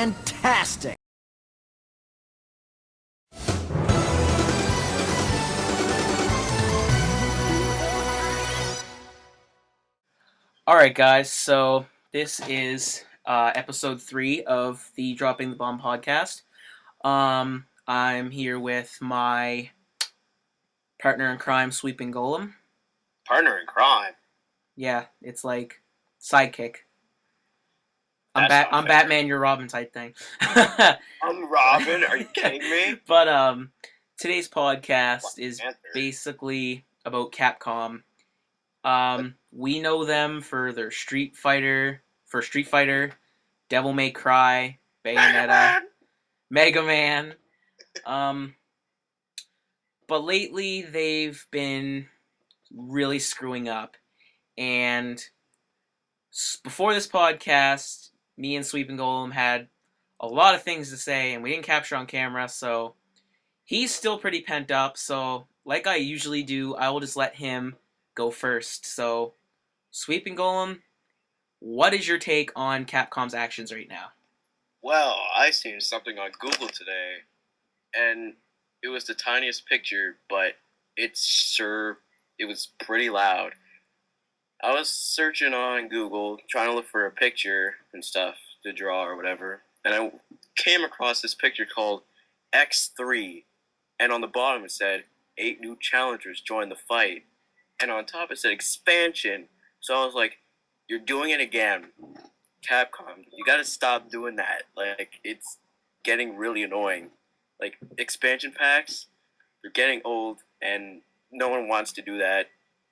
fantastic! Alright guys, so this is episode 3 of the Dropping the Bomb podcast. I'm here with my partner in crime, Sweeping Golem. Partner in crime? Yeah, it's like sidekick. I'm That's not fair. Batman, you're Robin type thing. I'm Robin, are you kidding me? But today's podcast is basically about Capcom. We know them for their Street Fighter, Devil May Cry, Bayonetta, Mega Man. But lately they've been really screwing up. And before this podcast, me and Sweeping Golem had a lot of things to say, and we didn't capture on camera, so he's still pretty pent up. So, like I usually do, I will just let him go first. So, Sweeping Golem, what is your take on Capcom's actions right now? Well, I seen something on Google today, and it was the tiniest picture, but it was pretty loud. I was searching on Google, trying to look for a picture and stuff to draw or whatever, and I came across this picture called X3, and on the bottom it said, 8 new challengers joined the fight, and on top it said expansion, so I was like, you're doing it again. Capcom, you gotta stop doing that. Like, it's getting really annoying. Like, expansion packs, they're getting old, and no one wants to do that.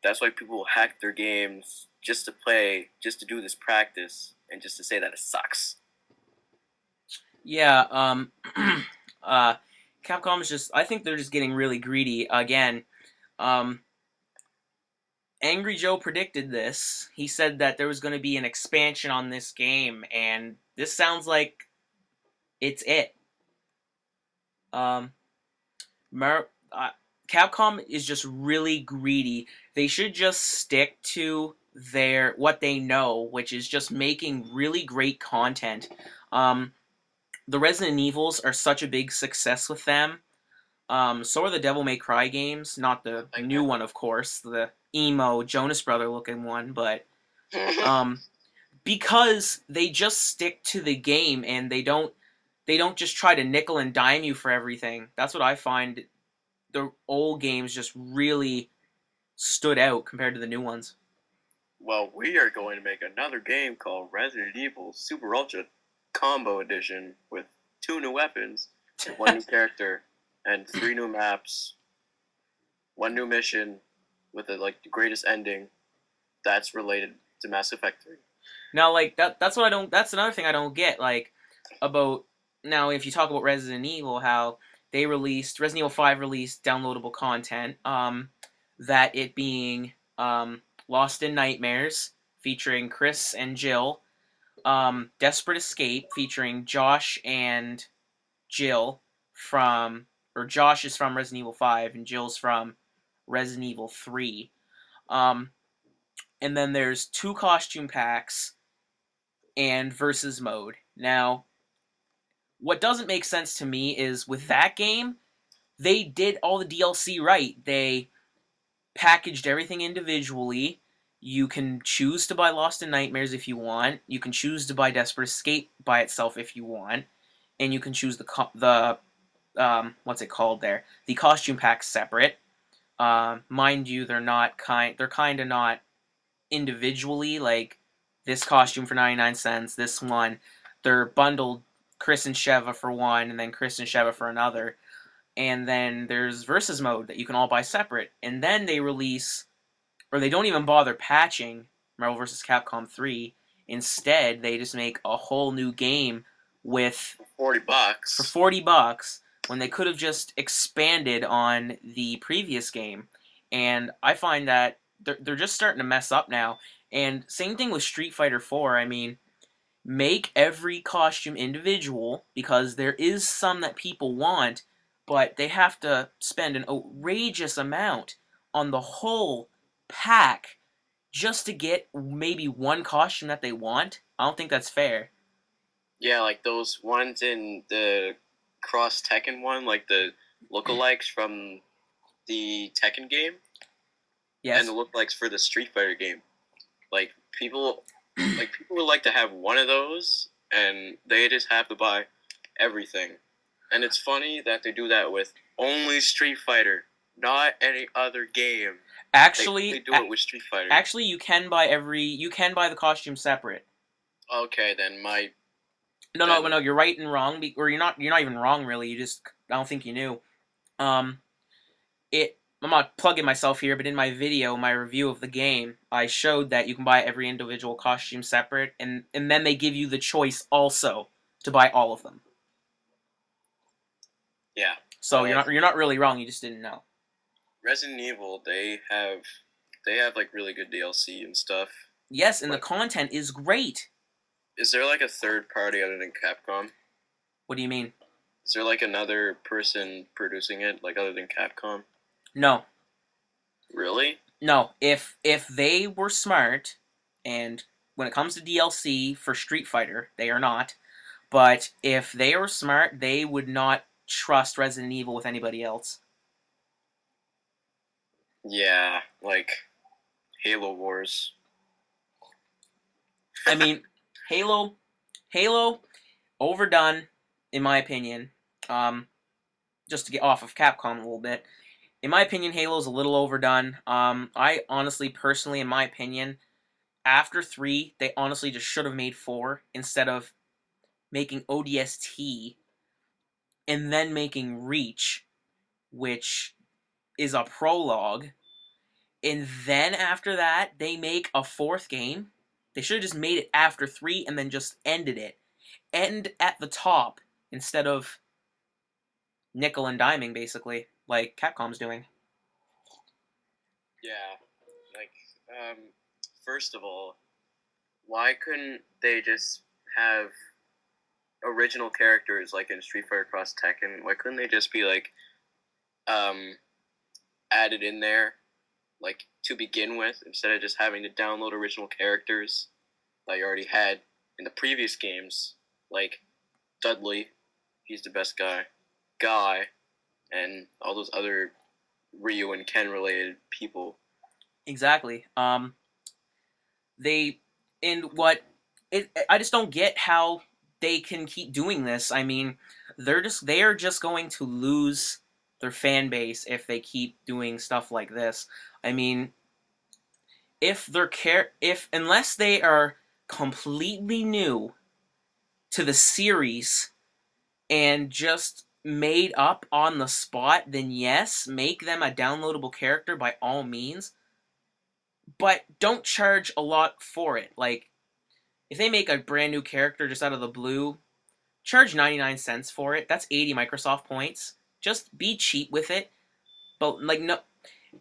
That's why people hack their games just to play, just to do this practice, and just to say that it sucks. Yeah, Capcom is just, I think they're just getting really greedy again. Angry Joe predicted this. He said that there was going to be an expansion on this game, and this sounds like it's it. Capcom is just really greedy. They should just stick to what they know, which is just making really great content. The Resident Evils are such a big success with them. So are the Devil May Cry games, not the new one, of course, the emo Jonas Brother looking one, but because they just stick to the game and they don't just try to nickel and dime you for everything. That's what I find. The old games just really stood out compared to the new ones. Well, we are going to make another game called Resident Evil Super Ultra Combo Edition with 2 new weapons, 1 new character, and 3 new maps, 1 new mission with the greatest ending that's related to Mass Effect 3. Now, that's another thing I don't get, about, now, if you talk about Resident Evil, how Resident Evil 5 released downloadable content, that it being, Lost in Nightmares, featuring Chris and Jill, Desperate Escape, featuring Josh and Jill Josh is from Resident Evil 5, and Jill's from Resident Evil 3. And then there's 2 costume packs and versus mode. Now, what doesn't make sense to me is with that game, they did all the DLC right. They packaged everything individually. You can choose to buy Lost in Nightmares if you want. You can choose to buy Desperate Escape by itself if you want. And you can choose the what's it called there? The costume packs separate. Mind you, they're kind of not individually, like this costume for 99 cents, this one. They're bundled Chris and Sheva for one, and then Chris and Sheva for another. And then there's versus mode that you can all buy separate. And then they release, or they don't even bother patching Marvel vs. Capcom 3. Instead, they just make a whole new game with $40 for $40 when they could have just expanded on the previous game. And I find that they're just starting to mess up now. And same thing with Street Fighter 4. I mean, make every costume individual, because there is some that people want, but they have to spend an outrageous amount on the whole pack just to get maybe one costume that they want. I don't think that's fair. Yeah, like those ones in the Cross Tekken one, like the lookalikes from the Tekken game, and the Yes. lookalikes for the Street Fighter game. Like people, people would like to have one of those, and they just have to buy everything. And it's funny that they do that with only Street Fighter, not any other game. They only Actually, do it with Street Fighter. actually, you can buy the costume separate. Okay, then No, you're right and wrong, or you're not even wrong really. You just, I don't think you knew. Um, I'm not plugging myself here, but in my video, my review of the game, I showed that you can buy every individual costume separate, and then they give you the choice also to buy all of them. yeah, So but like you're not really wrong. You just didn't know. Resident Evil, they have like really good DLC and stuff. Yes, and the But content is great. is there like a third party other than Capcom? What do you mean? Is there like another person producing it, like other than Capcom? No, Really? no. If they were smart, and when it comes to DLC for Street Fighter, they are not. But if they were smart, they would not trust Resident Evil with anybody else. Yeah, like Halo Wars. I mean, Halo, Halo, overdone, in my opinion. Um, just to get off of Capcom a little bit, in my opinion, Halo's a little overdone. I honestly, personally, in my opinion, after 3, they honestly just should have made 4 instead of making ODST and then making Reach, which is a prologue. And then after that, they make a 4th game. They should have just made it after 3 and then just ended it. End at the top instead of nickel and diming, basically, like Capcom's doing. Yeah, like first of all, why couldn't they just have original characters like in Street Fighter Cross Tekken? Why couldn't they just be like um added in there like to begin with instead of just having to download original characters that you already had in the previous games, like Dudley, he's the best guy, and all those other Ryu and Ken related people. Exactly. They and what it. I just don't get how they can keep doing this. I mean, they are just going to lose their fan base if they keep doing stuff like this. I mean, if unless they are completely new to the series and just made up on the spot, then yes, make them a downloadable character by all means, but don't charge a lot for it. Like, if they make a brand new character just out of the blue, charge 99 cents for it. That's 80 Microsoft points. Just be cheap with it. But, like, no,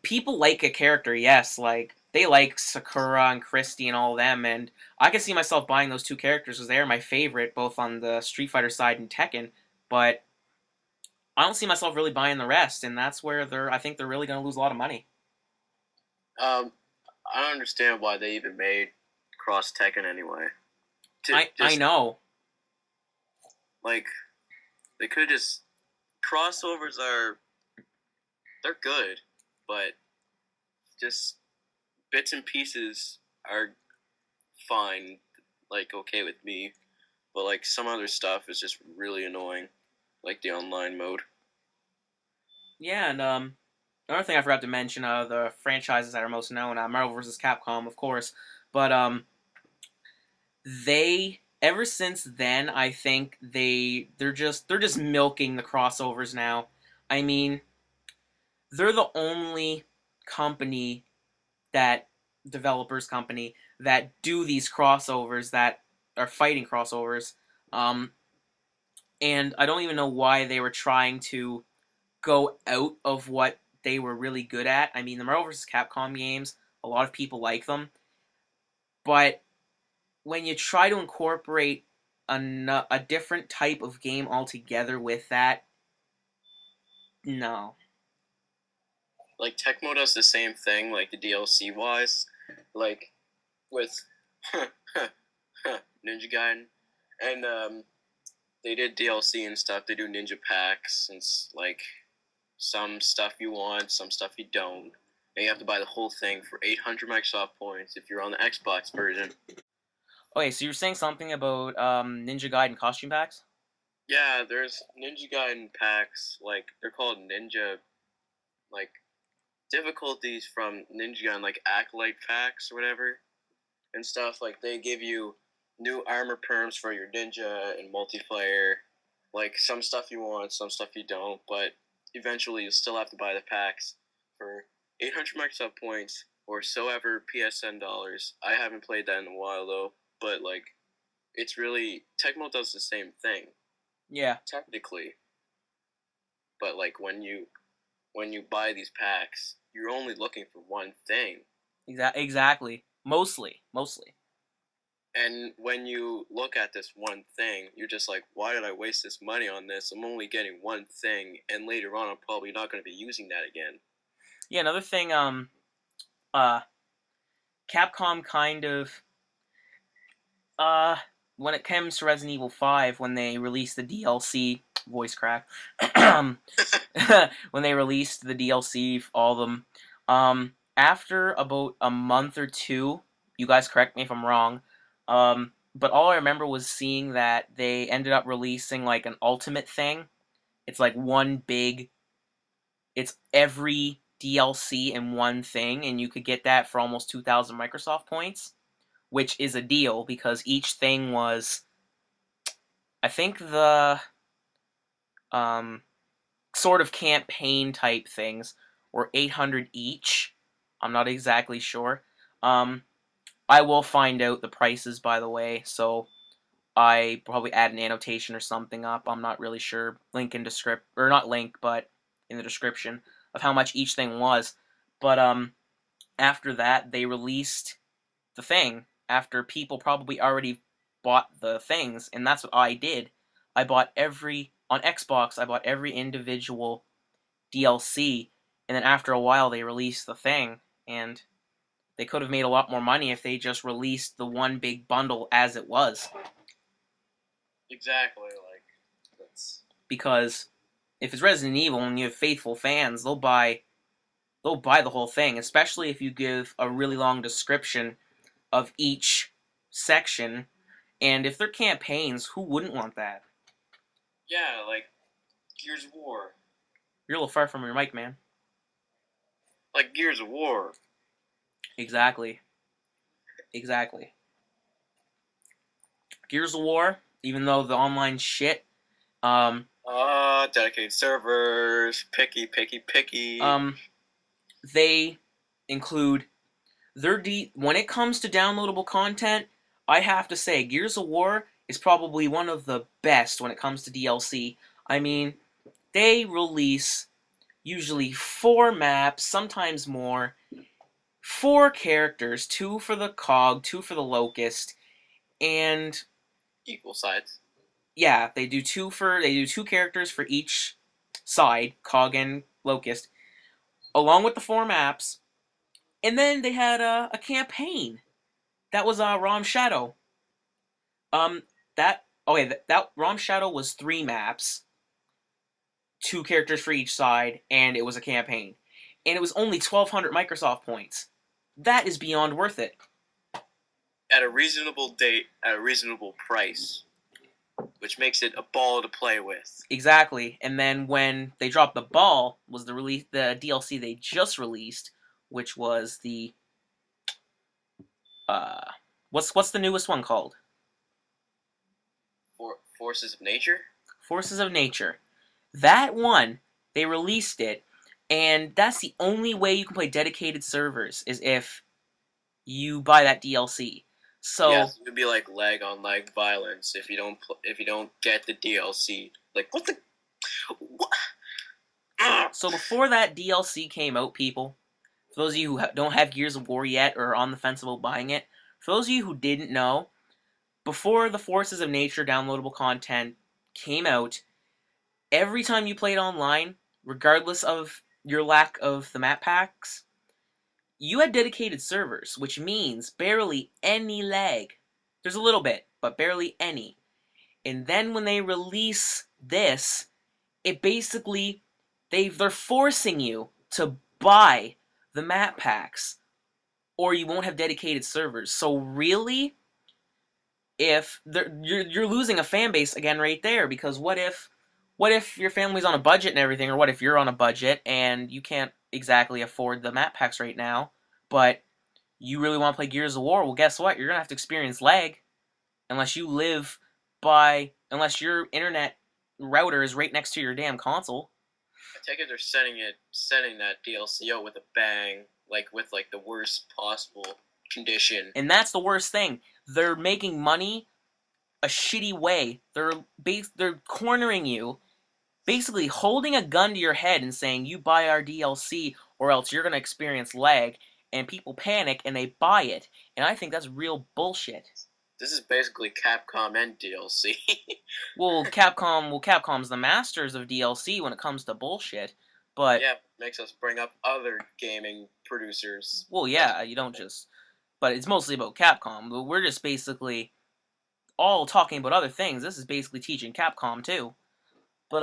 people like a character, yes. Like, they like Sakura and Christy and all of them, and I can see myself buying those two characters because they are my favorite, both on the Street Fighter side and Tekken. But I don't see myself really buying the rest, and that's where I think they're really going to lose a lot of money. Um, I don't understand why they even made Cross Tekken anyway. To I just know. like they could just crossovers are they're good, but just bits and pieces are fine, like okay with me. But like some other stuff is just really annoying, like the online mode. Yeah, and another thing I forgot to mention, the franchises that are most known, Marvel vs. Capcom, of course, but they ever since then, I think they're just milking the crossovers now. I mean, they're the only company that developers company that do these crossovers that are fighting crossovers. Um, and I don't even know why they were trying to go out of what they were really good at. I mean, the Marvel vs. Capcom games, a lot of people like them, but when you try to incorporate a different type of game altogether with that, no. Like Tecmo does the same thing, like the DLC wise, like with Ninja Gaiden, And they did DLC and stuff. They do ninja packs and like some stuff you want, some stuff you don't. And you have to buy the whole thing for 800 Microsoft points if you're on the Xbox version. Okay, so you're saying something about Ninja Gaiden costume packs? Yeah, there's Ninja Gaiden packs. Like they're called Ninja, like difficulties from Ninja Gaiden, like Acolyte packs or whatever and stuff. Like they give you new armor perms for your ninja and multiplayer. Like some stuff you want, some stuff you don't. But eventually, you still have to buy the packs for 800 Microsoft points or so ever PSN dollars. I haven't played that in a while though. But like, it's really Tecmo does the same thing Yeah, technically. But like when you buy these packs, you're only looking for one thing. exactly. Mostly. And when you look at this one thing, you're just like, why did I waste this money on this? I'm only getting one thing, and later on, I'm probably not going to be using that again. Yeah, another thing. Uh, Capcom kind of uh, when it comes to Resident Evil 5, when they released the DLC, voice crack, when they released the DLC, all of them, after about a month or two, you guys correct me if I'm wrong, but all I remember was seeing that they ended up releasing like an ultimate thing. It's like it's every DLC in one thing, and you could get that for almost 2,000 Microsoft points, which is a deal because each thing was, I think the um, sort of campaign type things were 800 each. I'm not exactly sure. Um, I will find out the prices, by the way, so I probably add an annotation or something up. I'm not really sure. Link in descript or not link, but in the description of how much each thing was. But after that, they released the thing after people probably already bought the things, and that's what I did. I bought every on Xbox. I bought every individual DLC, and then after a while, they released the thing, and they could have made a lot more money if they just released the one big bundle as it was. Exactly, like that's Because if it's Resident Evil and you have faithful fans, they'll buy the whole thing, especially if you give a really long description of each section. And if they're campaigns, who wouldn't want that? yeah, like Gears of War, You're a little far from your mic, man. like Gears of War. Exactly. Exactly. Gears of War, even though the online shit, um, Dedicated servers, picky. um, they include when it comes to downloadable content, I have to say Gears of War is probably one of the best when it comes to DLC. I mean, they release usually 4 maps, sometimes more, 4 characters, 2 for the cog, 2 for the locust, and Equal sides. yeah, they do 2 characters for each side, cog and locust, along with the 4 maps. And then they had a campaign that was Rom Shadow. That okay, that Rom Shadow was 3 maps, 2 characters for each side, and it was a campaign, and it was only 1,200 Microsoft points. That is beyond worth it. At a reasonable date, at a reasonable price, which makes it a ball to play with. Exactly. And then when they dropped the ball was the DLC they just released, which was the uh what's the newest one called? Forces of Nature. Forces of Nature. That one, they released it, and that's the only way you can play dedicated servers is if you buy that DLC. So Yes, it would be like leg on leg violence if you don't get the DLC. Like what the what? so before that DLC came out, people, for those of you who don't have Gears of War yet or are on the fence about buying it, for those of you who didn't know, before the Forces of Nature downloadable content came out, every time you played online, regardless of your lack of the map packs, you had dedicated servers, which means barely any lag. There's a little bit, but barely any. And then when they release this, it basically they're forcing you to buy the map packs or you won't have dedicated servers. So really, if you're losing a fan base again right there, because what if your family's on a budget and everything, or what if you're on a budget and you can't exactly afford the map packs right now, but you really want to play Gears of War? Well, guess what? You're gonna have to experience lag unless you live unless your internet router is right next to your damn console. I take it they're setting that DLC out with a bang, like with like the worst possible condition. And that's the worst thing. They're making money a shitty way. They're cornering you, basically holding a gun to your head and saying you buy our DLC or else you're gonna experience lag, and people panic and they buy it. And I think that's real bullshit. This is basically Capcom and DLC. Capcom's the masters of DLC when it comes to bullshit. But yeah, makes us bring up other gaming producers. Well, yeah, you don't just. But it's mostly about Capcom. We're just basically all talking about other things. This is basically teaching Capcom too. But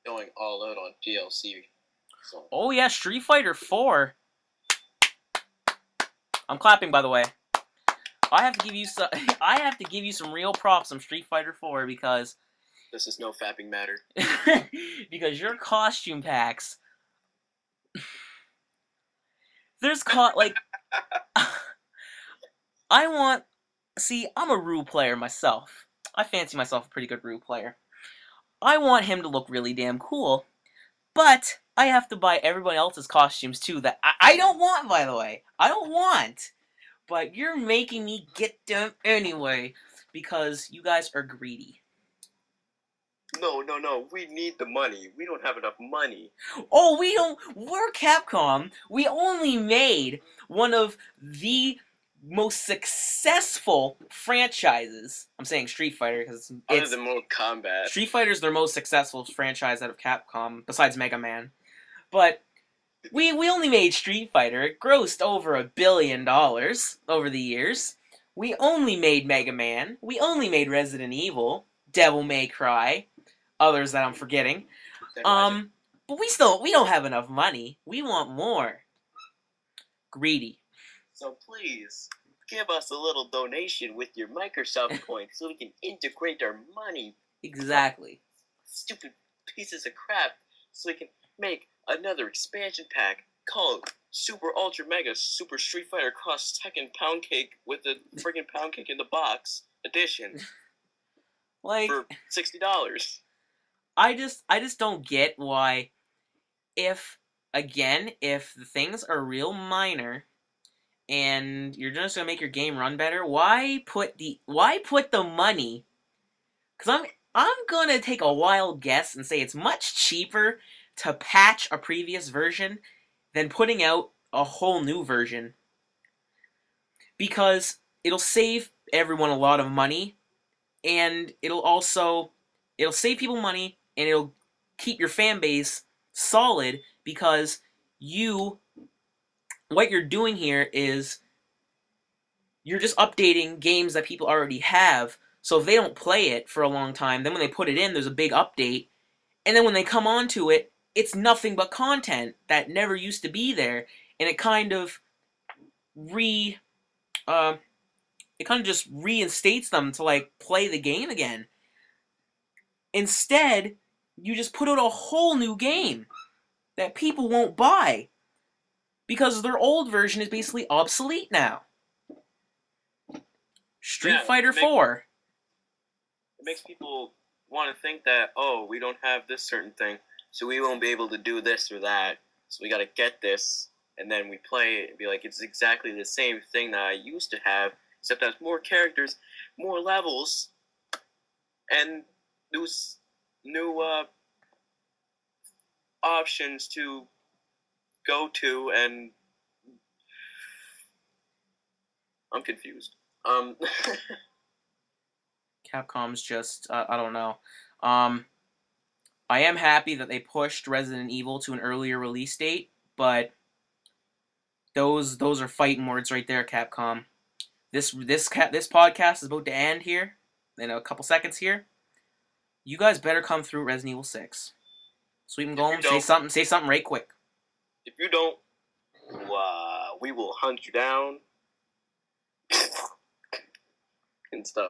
going all out on DLC. So. Oh yeah, Street Fighter 4. I'm clapping, by the way. I have to give you some real props on Street Fighter 4 because this is no fapping matter. because your costume packs, like I'm a Rue player myself. I fancy myself a pretty good Rue player. I want him to look really damn cool, but I have to buy everybody else's costumes too that I don't want, by the way. I don't want. But you're making me get them anyway because you guys are greedy. No. We need the money. We don't have enough money. Oh, we don't. We're Capcom. We only made one of the most successful franchises. I'm saying Street Fighter because other than Mortal Kombat. Street Fighter's their most successful franchise out of Capcom besides Mega Man. But we only made Street Fighter. It grossed over $1 billion over the years. We only made Mega Man. We only made Resident Evil, Devil May Cry, others that I'm forgetting. But we don't have enough money. We want more. Greedy. So please give us a little donation with your Microsoft points so we can integrate our money. Exactly. Stupid pieces of crap, so we can make another expansion pack called Super Ultra Mega Super Street Fighter Cross Tekken Pound Cake with the freaking Pound Cake in the Box edition. Like for $60. I just don't get why if the things are real minor and you're just gonna make your game run better, why put the money? Because I'm gonna take a wild guess and say it's much cheaper to patch a previous version than putting out a whole new version. Because it'll save everyone a lot of money, and it'll save people money, and it'll keep your fan base solid because what you're doing here is you're just updating games that people already have. So if they don't play it for a long time, then when they put it in, there's a big update. And then when they come onto it, it's nothing but content that never used to be there. And it kind of just reinstates them to like play the game again. Instead, you just put out a whole new game that people won't buy because their old version is basically obsolete now. Street Fighter 4. It makes people want to think that, oh, we don't have this certain thing, so we won't be able to do this or that, so we gotta get this, and then we play it and be like, it's exactly the same thing that I used to have, except has more characters, more levels, and new options to go to, and I'm confused. Capcom's just I don't know. I am happy that they pushed Resident Evil to an earlier release date, but those are fighting words right there, Capcom. This podcast is about to end here in a couple seconds here. You guys better come through Resident Evil 6. Sweep and If you Golem, don't, say something right quick. if you don't, we will hunt you down and stuff.